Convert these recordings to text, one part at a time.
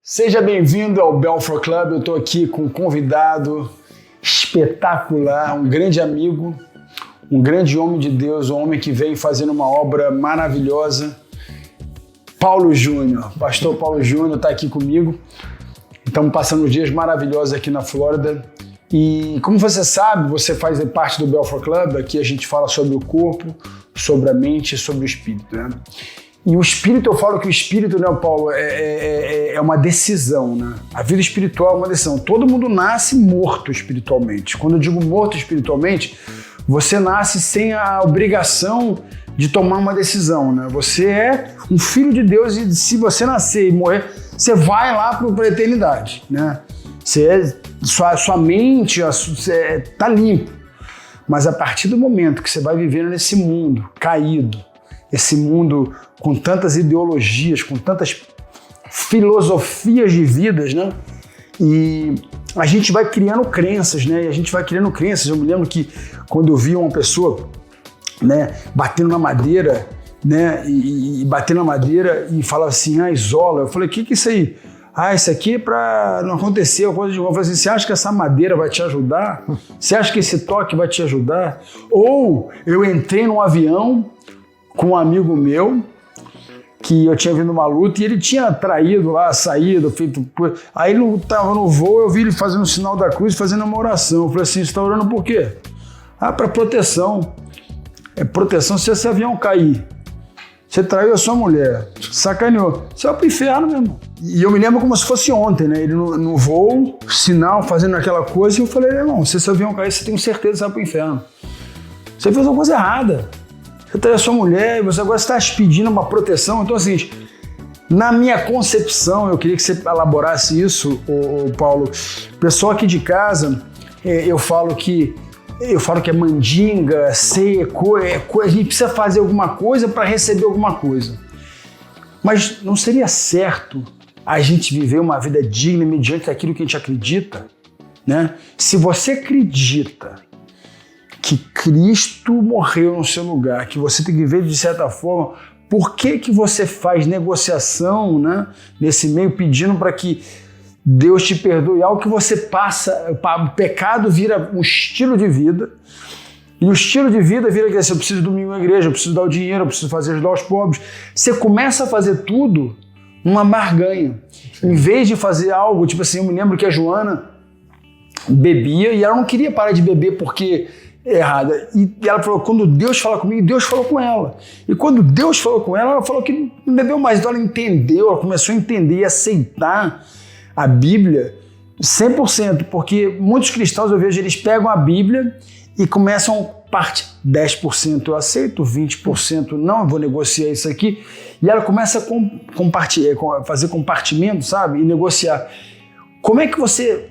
Seja bem-vindo ao Belfort Club. Eu estou aqui com um convidado espetacular, um grande amigo, um grande homem de Deus, um homem que veio fazendo uma obra maravilhosa. Paulo Júnior, pastor Paulo Júnior está aqui comigo. Estamos passando dias maravilhosos aqui na Flórida. E como você sabe, você faz parte do Belfort Club. Aqui a gente fala sobre o corpo, sobre a mente e sobre o espírito, né? E o espírito, eu falo que o espírito, né, Paulo, é uma decisão, né? A vida espiritual é uma decisão. Todo mundo nasce morto espiritualmente. Quando eu digo morto espiritualmente, você nasce sem a obrigação de tomar uma decisão, né? Você é um filho de Deus e se você nascer e morrer, você vai lá para a eternidade, né? Sua mente está limpa. Mas a partir do momento que você vai vivendo nesse mundo caído, esse mundo com tantas ideologias, com tantas filosofias de vidas, né? E a gente vai criando crenças, né? E a gente vai criando crenças. Eu me lembro que quando eu vi uma pessoa, né, batendo na madeira, né? E batendo na madeira e falava assim, isola. Eu falei, o que é isso aí? Isso aqui é para não acontecer coisa de novo. Eu falei assim, você acha que essa madeira vai te ajudar? Você acha que esse toque vai te ajudar? Ou eu entrei num avião com um amigo meu, que eu tinha vindo numa luta, e ele tinha traído lá, saído, feito... Aí ele estava no voo, eu vi ele fazendo o sinal da cruz, fazendo uma oração. Eu falei assim, você está orando por quê? Para proteção. É proteção se esse avião cair. Você traiu a sua mulher, sacaneou. Você vai pro inferno, meu irmão. E eu me lembro como se fosse ontem, né? Ele no voo, sinal, fazendo aquela coisa, e eu falei, irmão, se esse avião cair, você tem certeza que você vai pro inferno. Você fez uma coisa errada. Você traiu a sua mulher e você agora está pedindo uma proteção. Então, assim, na minha concepção, eu queria que você elaborasse isso, Paulo. Pessoal aqui de casa, eu falo que é mandinga, seco, a gente precisa fazer alguma coisa para receber alguma coisa. Mas não seria certo a gente viver uma vida digna mediante aquilo que a gente acredita, né? Se você acredita que Cristo morreu no seu lugar, que você tem que viver de certa forma, por que você faz negociação, né, nesse meio pedindo para que Deus te perdoe algo que você passa, o pecado vira um estilo de vida, e o estilo de vida vira que eu preciso domingo na igreja, eu preciso dar o dinheiro, eu preciso ajudar os pobres. Você começa a fazer tudo numa barganha. Sim. Em vez de fazer algo, tipo assim, eu me lembro que a Joana bebia e ela não queria parar de beber porque é errada. E ela falou, quando Deus fala comigo, Deus falou com ela. E quando Deus falou com ela, ela falou que não bebeu mais. Então ela entendeu, ela começou a entender e aceitar a Bíblia 100%, porque muitos cristãos, eu vejo, eles pegam a Bíblia e começam parte 10% eu aceito, 20% não, eu vou negociar isso aqui, e ela começa a fazer compartimento, sabe, e negociar. Como é que você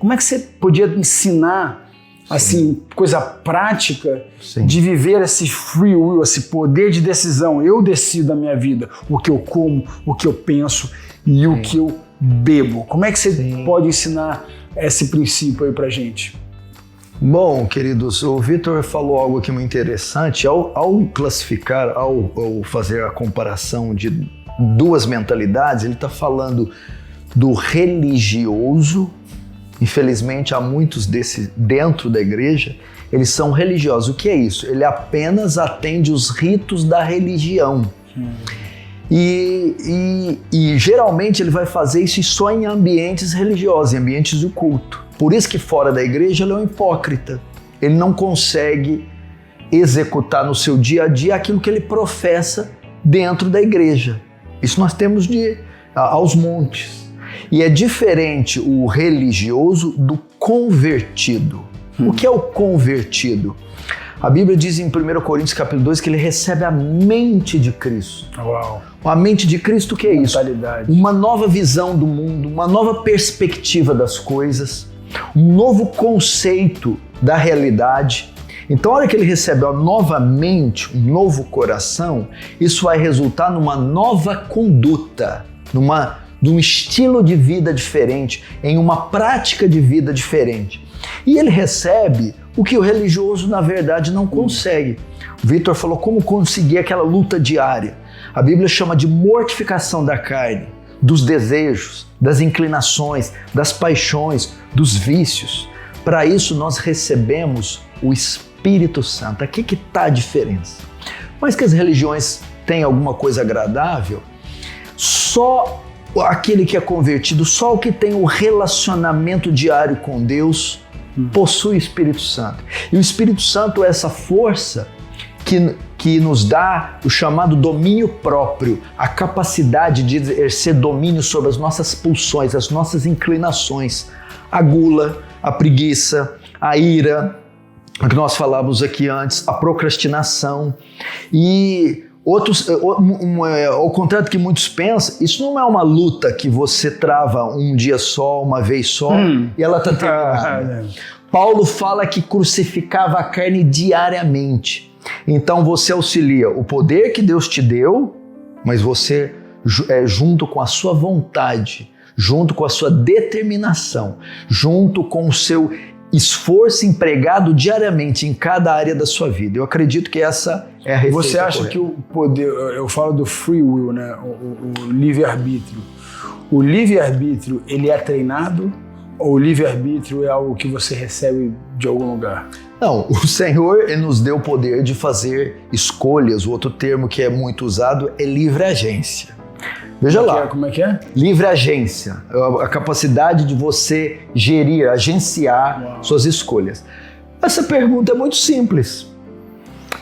podia ensinar, assim, coisa prática, sim, de viver esse free will, esse poder de decisão? Eu decido a minha vida, o que eu como, o que eu penso e sim, o que eu bebo. Como é que você sim pode ensinar esse princípio aí pra gente? Bom, queridos, o Vitor falou algo aqui muito interessante. Ao classificar, ao fazer a comparação de duas mentalidades, ele está falando do religioso. Infelizmente, há muitos desses dentro da igreja, eles são religiosos. O que é isso? Ele apenas atende os ritos da religião. E geralmente ele vai fazer isso só em ambientes religiosos, em ambientes do culto. Por isso que fora da igreja ele é um hipócrita. Ele não consegue executar no seu dia a dia aquilo que ele professa dentro da igreja. Isso nós temos aos montes. E é diferente o religioso do convertido. O que é o convertido? A Bíblia diz em 1 Coríntios capítulo 2 que ele recebe a mente de Cristo. Uau. A mente de Cristo, o que é isso? Uma nova visão do mundo, uma nova perspectiva das coisas, um novo conceito da realidade. Então, a hora que ele recebe uma nova mente, um novo coração, isso vai resultar numa nova conduta, num estilo de vida diferente, em uma prática de vida diferente. E ele recebe o que o religioso, na verdade, não consegue. O Vitor falou como conseguir aquela luta diária. A Bíblia chama de mortificação da carne, dos desejos, das inclinações, das paixões, dos vícios. Para isso nós recebemos o Espírito Santo. Aqui que está a diferença. Mas que as religiões têm alguma coisa agradável, só aquele que é convertido, só o que tem o relacionamento diário com Deus possui o Espírito Santo. E o Espírito Santo é essa força que nos dá o chamado domínio próprio, a capacidade de exercer domínio sobre as nossas pulsões, as nossas inclinações, a gula, a preguiça, a ira, o que nós falávamos aqui antes, a procrastinação e outros, ao contrário do que muitos pensam, isso não é uma luta que você trava um dia só, uma vez só e ela está terminada. Paulo fala que crucificava a carne diariamente. Então você auxilia o poder que Deus te deu, mas você, junto com a sua vontade, junto com a sua determinação, junto com o seu esforço empregado diariamente em cada área da sua vida. Eu acredito que essa é a receita. Você acha correta. que o poder, eu falo do free will, né? O livre-arbítrio. O livre-arbítrio, ele é treinado ou o livre-arbítrio é algo que você recebe de algum lugar? Não, o Senhor ele nos deu o poder de fazer escolhas. O outro termo que é muito usado é livre agência. Veja lá. Como é que é? Livre agência, a capacidade de você gerir, agenciar suas escolhas. Essa pergunta é muito simples.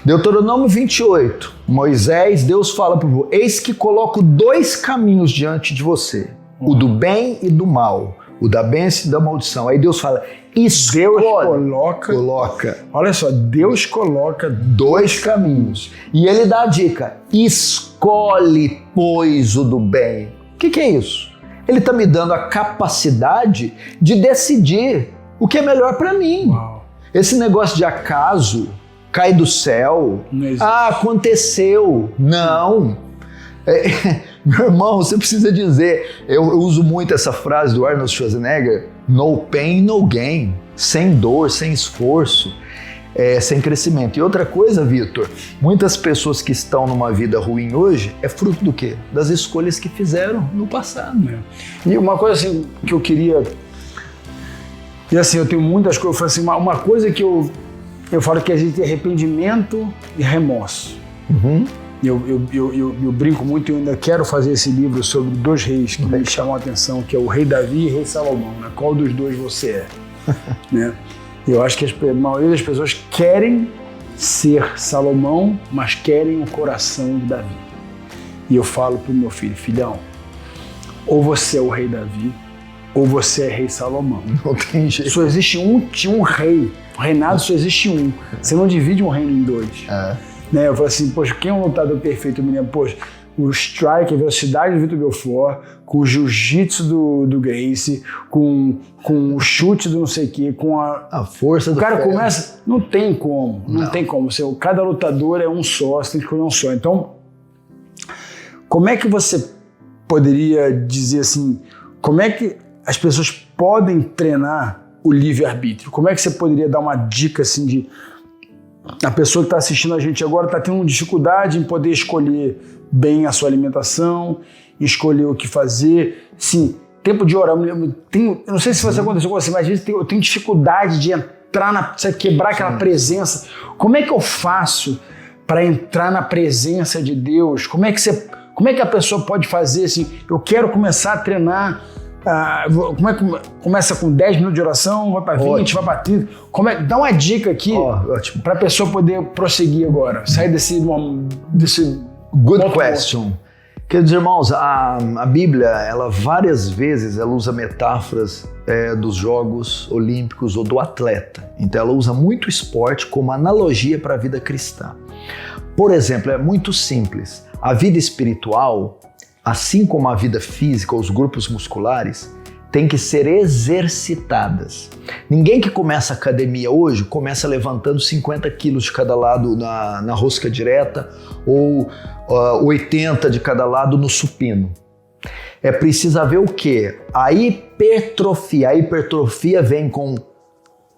Deuteronômio 28, Moisés, Deus fala para o povo: eis que coloco 2 caminhos diante de você, o do bem e do mal, o da bênção e da maldição. Aí Deus fala: escolhe. Deus coloca. Olha só, Deus coloca 2 caminhos. E ele dá a dica: escolhe, pois, o do bem. O que é isso? Ele está me dando a capacidade de decidir o que é melhor para mim. Uau. Esse negócio de acaso, cai do céu, aconteceu. Não. Meu irmão, você precisa dizer, eu uso muito essa frase do Arnold Schwarzenegger: no pain, no gain. Sem dor, sem esforço, sem crescimento. E outra coisa, Vitor, muitas pessoas que estão numa vida ruim hoje é fruto do quê? Das escolhas que fizeram no passado. E uma coisa assim que eu queria... E assim, eu tenho muitas coisas, eu falo assim, uma coisa que eu falo que existe arrependimento e remorso. Eu brinco muito, eu ainda quero fazer esse livro sobre 2 reis que me chamam a atenção, que é o rei Davi e o rei Salomão, né? Qual dos 2 você é? Né? Eu acho que a maioria das pessoas querem ser Salomão, mas querem o coração de Davi. E eu falo pro meu filho: filhão, ou você é o rei Davi, ou você é rei Salomão. Não tem jeito. Só existe um rei. O reinado só existe um. Você não divide um reino em 2. Né? Eu falo assim, poxa, quem é um lutador perfeito? Eu me lembro, poxa, o strike, a velocidade do Vitor Belfort, com o jiu-jitsu do Gracie, com o chute do não sei o quê, com a força do O cara ferro. começa... Não tem como. Não tem como. Cada lutador é um só, você tem que escolher um só. Então, como é que você poderia dizer assim, como é que as pessoas podem treinar o livre-arbítrio? Como é que você poderia dar uma dica assim de... A pessoa que está assistindo a gente agora está tendo dificuldade em poder escolher bem a sua alimentação, escolher o que fazer. Sim, tempo de orar. Eu não sei se você aconteceu com você, mas às vezes eu tenho dificuldade de entrar quebrar aquela presença. Como é que eu faço para entrar na presença de Deus? Como é que a pessoa pode fazer assim? Eu quero começar a treinar. Começa com 10 minutos de oração, vai para 20, ótimo. Vai para 30. Dá uma dica aqui para a pessoa poder prosseguir agora. Sair desse Good question. Queridos irmãos, a Bíblia, ela várias vezes ela usa metáforas dos Jogos Olímpicos ou do atleta. Então ela usa muito esporte como analogia para a vida cristã. Por exemplo, é muito simples. A vida espiritual, assim como a vida física, os grupos musculares, têm que ser exercitadas. Ninguém que começa a academia hoje começa levantando 50 quilos de cada lado na rosca direta ou 80 de cada lado no supino. É preciso haver o quê? A hipertrofia. A hipertrofia vem com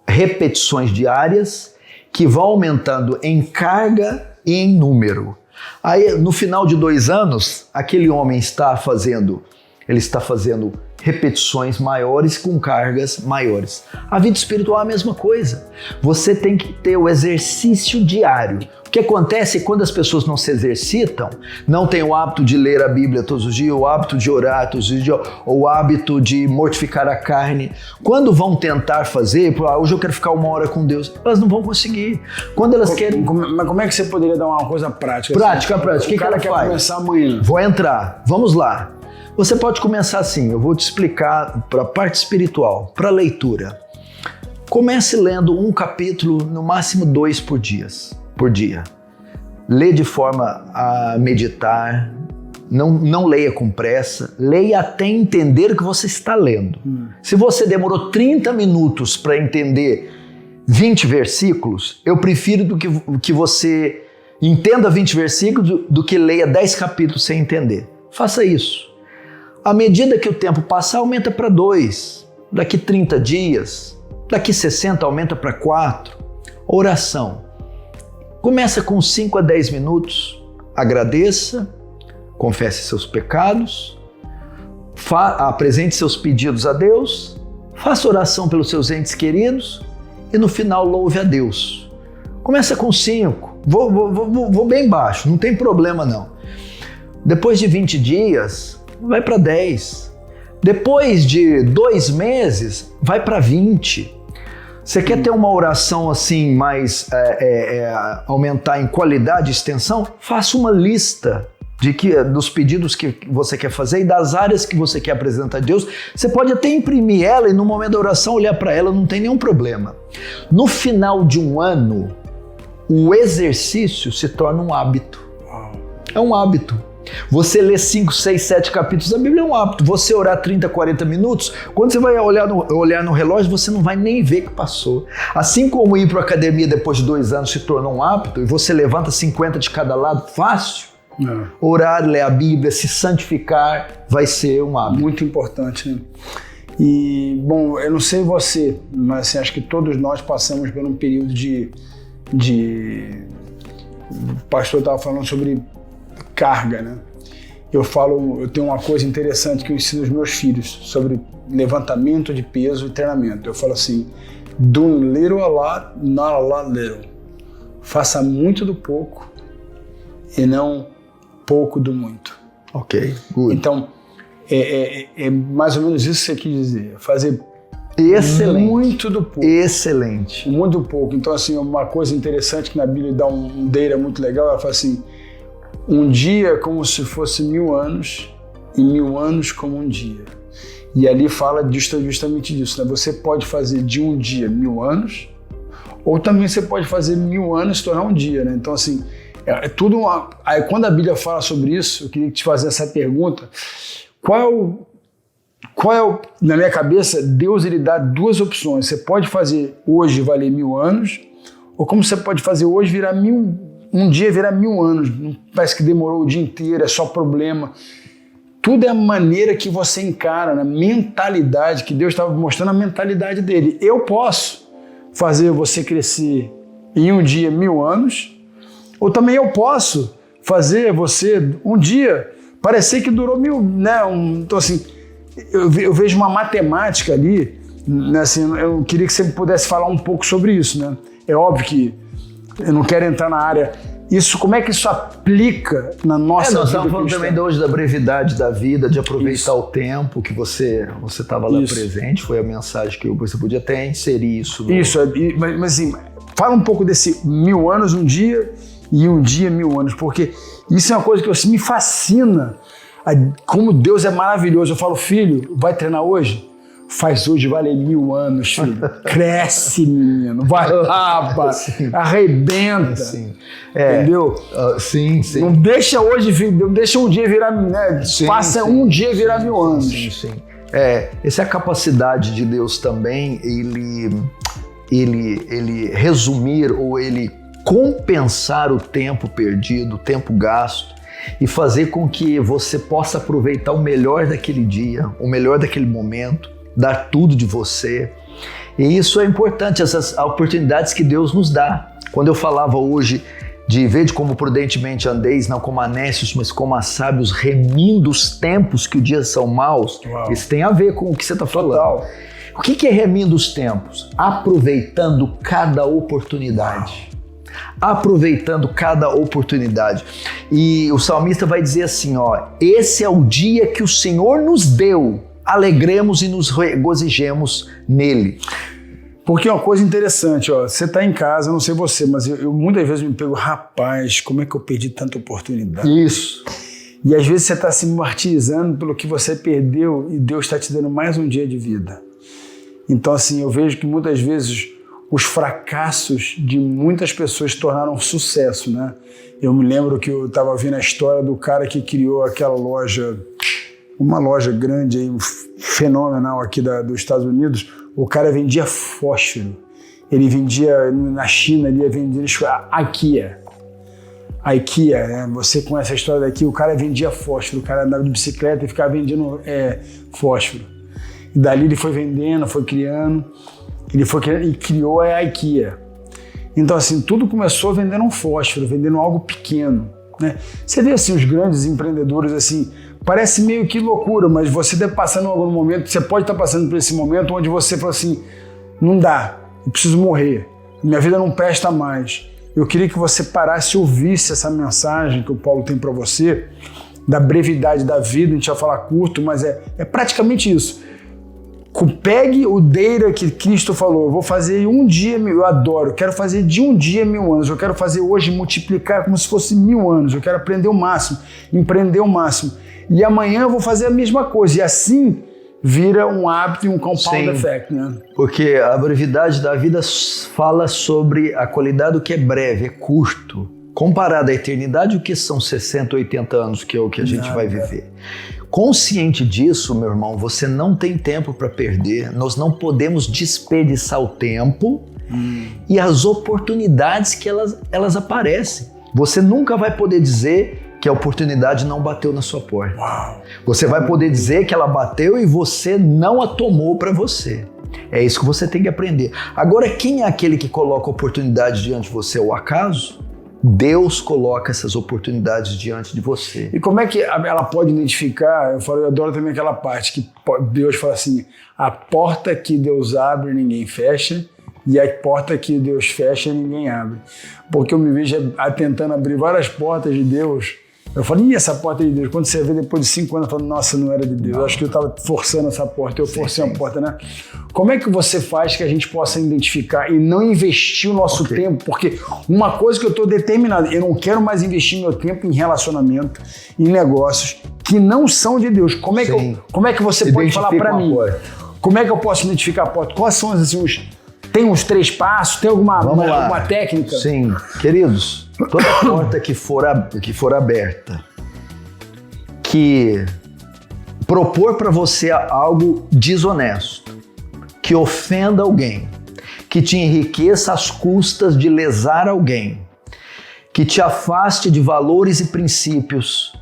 repetições diárias que vão aumentando em carga e em número. Aí, no final de 2 anos, aquele homem está fazendo ele está fazendo repetições maiores com cargas maiores. A vida espiritual é a mesma coisa. Você tem que ter o exercício diário. O que acontece é que quando as pessoas não se exercitam, não têm o hábito de ler a Bíblia todos os dias, o hábito de orar todos os dias, ou o hábito de mortificar a carne. Quando vão tentar fazer, hoje eu quero ficar 1 hora com Deus, elas não vão conseguir. Quando elas querem... Mas como é que você poderia dar uma coisa prática? Prática. O que cara ela quer faz? começar amanhã. Vou entrar. Vamos lá. Você pode começar assim, eu vou te explicar para a parte espiritual, para a leitura. Comece lendo um capítulo, no máximo 2 por dia. Lê de forma a meditar, não leia com pressa, leia até entender o que você está lendo. Se você demorou 30 minutos para entender 20 versículos, eu prefiro que você entenda 20 versículos do que leia 10 capítulos sem entender. Faça isso. À medida que o tempo passar, aumenta para 2. Daqui 30 dias, daqui 60 aumenta para 4. Oração. Começa com 5 a 10 minutos. Agradeça, confesse seus pecados, apresente seus pedidos a Deus, faça oração pelos seus entes queridos e no final louve a Deus. Começa com 5. Vou bem baixo, não tem problema não. Depois de 20 dias, vai para 10. Depois de 2 meses, vai para 20. Você quer ter uma oração assim, mais aumentar em qualidade e extensão? Faça uma lista dos pedidos que você quer fazer e das áreas que você quer apresentar a Deus. Você pode até imprimir ela e no momento da oração olhar para ela, não tem nenhum problema. No final de um ano, o exercício se torna um hábito. É um hábito. Você ler 5, 6, 7 capítulos da Bíblia é um hábito. Você orar 30, 40 minutos, quando você vai olhar no relógio, você não vai nem ver que passou. Assim como ir para a academia depois de 2 anos se tornou um hábito e você levanta 50 de cada lado, fácil. Orar, ler a Bíblia, se santificar, vai ser um hábito. Muito importante, né? E, bom, eu não sei você, mas assim, acho que todos nós passamos por um período o pastor estava falando sobre carga, né? Eu tenho uma coisa interessante que eu ensino aos meus filhos sobre levantamento de peso e treinamento. Eu falo assim, do little a lot, not a lot little. Faça muito do pouco e não pouco do muito. Ok, good. Então, é mais ou menos isso que você quis dizer. Fazer excelente. Muito do pouco. Excelente. Muito do pouco. Então, assim, uma coisa interessante que na Bíblia dá um deira muito legal, ela fala assim, um dia é como se fosse 1000 anos e 1000 anos como um dia. E ali fala justamente disso, né? Você pode fazer de um dia 1000 anos, ou também você pode fazer 1000 anos e se tornar um dia, né? Então, assim, Aí, quando a Bíblia fala sobre isso, eu queria te fazer essa pergunta. Na minha cabeça, Deus ele dá 2 opções. Você pode fazer hoje valer 1000 anos, ou como você pode fazer hoje virar um dia virar 1000 anos. Parece que demorou o dia inteiro, é só problema. Tudo é a maneira que você encara, a mentalidade, que Deus estava mostrando a mentalidade dele. Eu posso fazer você crescer em um dia 1000 anos, ou também eu posso fazer você um dia parecer que durou 1000, né? Então assim, eu vejo uma matemática ali, né? Assim, eu queria que você pudesse falar um pouco sobre isso, né? É óbvio que eu não quero entrar na área. Como é que isso aplica na nossa vida? Nós estamos falando também hoje da brevidade da vida, de aproveitar o tempo que você estava lá presente, foi a mensagem que você podia até inserir isso. Isso, mas assim, fala um pouco desse 1000 anos um dia e um dia 1000 anos, porque isso é uma coisa que me fascina, como Deus é maravilhoso. Eu falo, filho, vai treinar hoje? Faz hoje valer 1000 anos, filho. Cresce, menino. Vai lá, pá. Arrebenta. Sim. Entendeu? Sim. Não deixa hoje, não deixa um dia virar, né? Faça um dia virar 1000 anos. Sim. Essa é a capacidade de Deus também, ele resumir ou ele compensar o tempo perdido, o tempo gasto e fazer com que você possa aproveitar o melhor daquele dia, o melhor daquele momento, dar tudo de você. E isso é importante, essas oportunidades que Deus nos dá. Quando eu falava hoje de vede como prudentemente andeis, não como a nécios, mas como a sábios, remindo os tempos, que os dias são maus. Uau. Isso tem a ver com o que você está falando. Total. O que é remindo os tempos? Aproveitando cada oportunidade. Aproveitando cada oportunidade. E o salmista vai dizer assim, ó, esse é o dia que o Senhor nos deu, alegremos e nos regozijemos nele. Porque é uma coisa interessante, ó, você tá em casa, não sei você, mas eu muitas vezes me pego, rapaz, como é que eu perdi tanta oportunidade? Isso. E às vezes você está se martirizando pelo que você perdeu e Deus está te dando mais um dia de vida. Então assim, eu vejo que muitas vezes os fracassos de muitas pessoas se tornaram um sucesso, né? Eu me lembro que eu estava vendo a história do cara que criou aquela loja, uma loja grande aí, fenomenal aqui dos Estados Unidos. O cara vendia fósforo. Ele vendia na China, ele ia vender a IKEA. A IKEA, né? Você conhece a história daqui, o cara vendia fósforo, o cara andava de bicicleta e ficava vendendo fósforo. E dali ele foi vendendo, foi criando, e criou a IKEA. Então assim, tudo começou vendendo um fósforo, vendendo algo pequeno, né? Você vê assim, os grandes empreendedores assim, parece meio que loucura, mas você deve passar em algum momento, você pode estar passando por esse momento onde você fala assim, não dá, eu preciso morrer, minha vida não presta mais. Eu queria que você parasse e ouvisse essa mensagem que o Paulo tem para você, da brevidade da vida. A gente vai falar curto, mas é praticamente isso. Pegue o Deira que Cristo falou, eu vou fazer um dia, eu adoro, eu quero fazer de um dia 1000 anos, eu quero fazer hoje multiplicar como se fosse 1000 anos, eu quero aprender o máximo, empreender o máximo. E amanhã eu vou fazer a mesma coisa. E assim vira um hábito e um compound effect, né? Porque a brevidade da vida fala sobre a qualidade do que é breve, é curto. Comparado à eternidade, o que são 60, 80 anos, que é o que a gente vai viver. Consciente disso, meu irmão, você não tem tempo para perder. Nós não podemos desperdiçar o tempo e as oportunidades que elas aparecem. Você nunca vai poder dizer que a oportunidade não bateu na sua porta. Uau. Você vai poder dizer que ela bateu e você não a tomou para você. É isso que você tem que aprender. Agora, quem é aquele que coloca a oportunidade diante de você? O acaso? Deus coloca essas oportunidades diante de você. E como é que ela pode identificar? Eu adoro também aquela parte que Deus fala assim, a porta que Deus abre, ninguém fecha, e a porta que Deus fecha, ninguém abre. Porque eu me vejo tentando abrir várias portas de Deus. Eu falo, essa porta é de Deus. Quando você vê depois de 5 anos, eu falo, nossa, não era de Deus. Eu acho que eu estava forçando essa porta, eu forcei a porta, né? Como é que você faz que a gente possa identificar e não investir o nosso tempo? Porque uma coisa que eu estou determinado, eu não quero mais investir meu tempo em relacionamento, em negócios que não são de Deus. Como é que você pode falar para mim? Como é que eu posso identificar a porta? Quais são assim, tem uns 3 passos? Tem alguma técnica? Sim, queridos. Toda porta que for aberta, que propor para você algo desonesto, que ofenda alguém, que te enriqueça às custas de lesar alguém, que te afaste de valores e princípios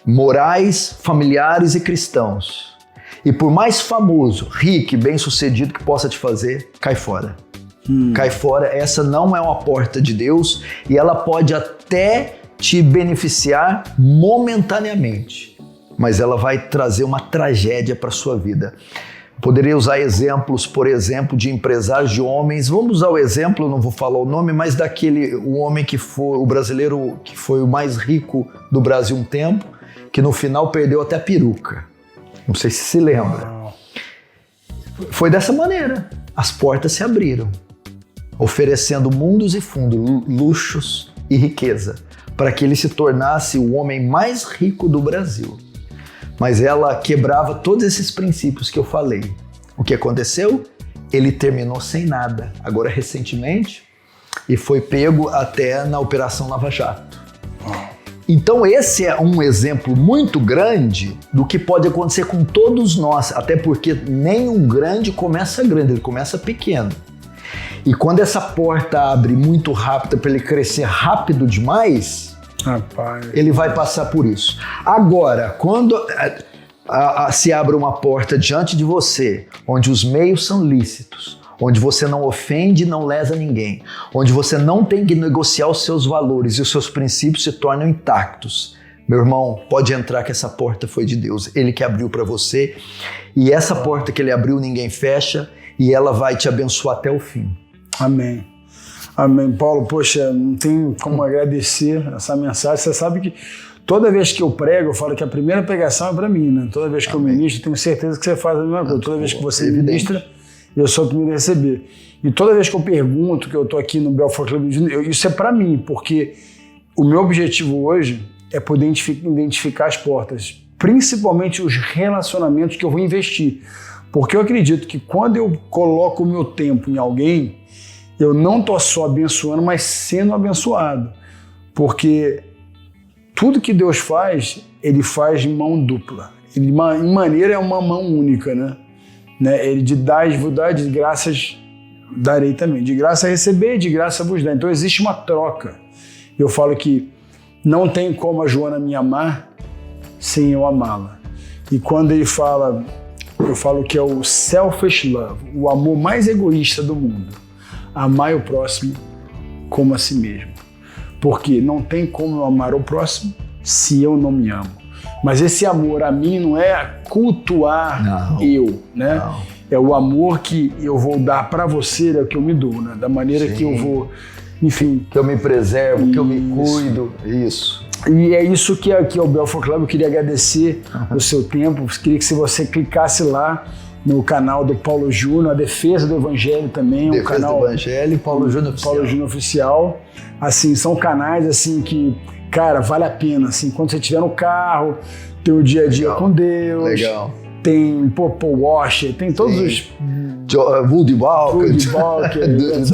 morais, familiares e cristãos, e por mais famoso, rico e bem-sucedido que possa te fazer, cai fora. Cai fora, essa não é uma porta de Deus e ela pode até te beneficiar momentaneamente, mas ela vai trazer uma tragédia para a sua vida. Poderia usar exemplos, por exemplo, de empresários, de homens. Vamos usar o exemplo, não vou falar o nome, mas o homem que foi, o brasileiro que foi o mais rico do Brasil um tempo, que no final perdeu até a peruca. Não sei se lembra. Foi dessa maneira. As portas se abriram, oferecendo mundos e fundos, luxos e riqueza, para que ele se tornasse o homem mais rico do Brasil. Mas ela quebrava todos esses princípios que eu falei. O que aconteceu? Ele terminou sem nada, agora recentemente, e foi pego até na Operação Lava Jato. Então esse é um exemplo muito grande do que pode acontecer com todos nós, até porque nenhum grande começa grande, ele começa pequeno. E quando essa porta abre muito rápido para ele crescer rápido demais, rapaz, ele vai passar por isso. Agora, quando se abre uma porta diante de você, onde os meios são lícitos, onde você não ofende e não lesa ninguém, onde você não tem que negociar os seus valores e os seus princípios se tornam intactos. Meu irmão, pode entrar que essa porta foi de Deus, Ele que abriu para você, e essa porta que Ele abriu ninguém fecha, e ela vai te abençoar até o fim. Amém. Amém. Paulo, poxa, não tem como agradecer essa mensagem. Você sabe que toda vez que eu prego, eu falo que a primeira pregação é para mim, né? Toda vez que eu ministro, tenho certeza que você faz a mesma coisa. Toda vez que você ministra, eu sou o primeiro a receber. E toda vez que eu pergunto, que eu tô aqui no Belfort Club, isso é para mim, porque o meu objetivo hoje é poder identificar as portas, principalmente os relacionamentos que eu vou investir. Porque eu acredito que quando eu coloco o meu tempo em alguém, eu não tô só abençoando, mas sendo abençoado. Porque tudo que Deus faz, Ele faz de mão dupla. Ele, em maneira, é uma mão única, né? Ele de vos dá, de graças darei também. De graça receber, de graça vos dar. Então existe uma troca. Eu falo que não tem como a Joana me amar sem eu amá-la. E quando ele fala, eu falo que é o selfish love, o amor mais egoísta do mundo. Amar o próximo como a si mesmo. Porque não tem como eu amar o próximo se eu não me amo. Mas esse amor a mim não é cultuar eu, né? Não. É o amor que eu vou dar para você, é o que eu me dou, né? Da maneira que eu vou, enfim... Que eu me preservo, que eu me cuido, isso. E é isso que aqui é o Belfort Club. Eu queria agradecer o seu tempo, queria que se você clicasse lá no canal do Paulo Júnior, a Defesa do Evangelho também, Defesa um canal do Evangelho, Paulo Júnior Oficial. Paulo Júnior Oficial. Assim, são canais assim que, cara, vale a pena, assim, quando você estiver no carro, tem o dia a dia com Deus. Legal. Tem Paul Washer, tem todos os... Woody Walker.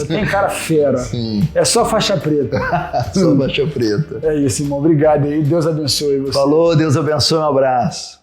Tem cara fera. Sim. É só faixa preta. Só faixa preta. É isso, irmão. Obrigado aí. Deus abençoe você. Falou, Deus abençoe. Um abraço.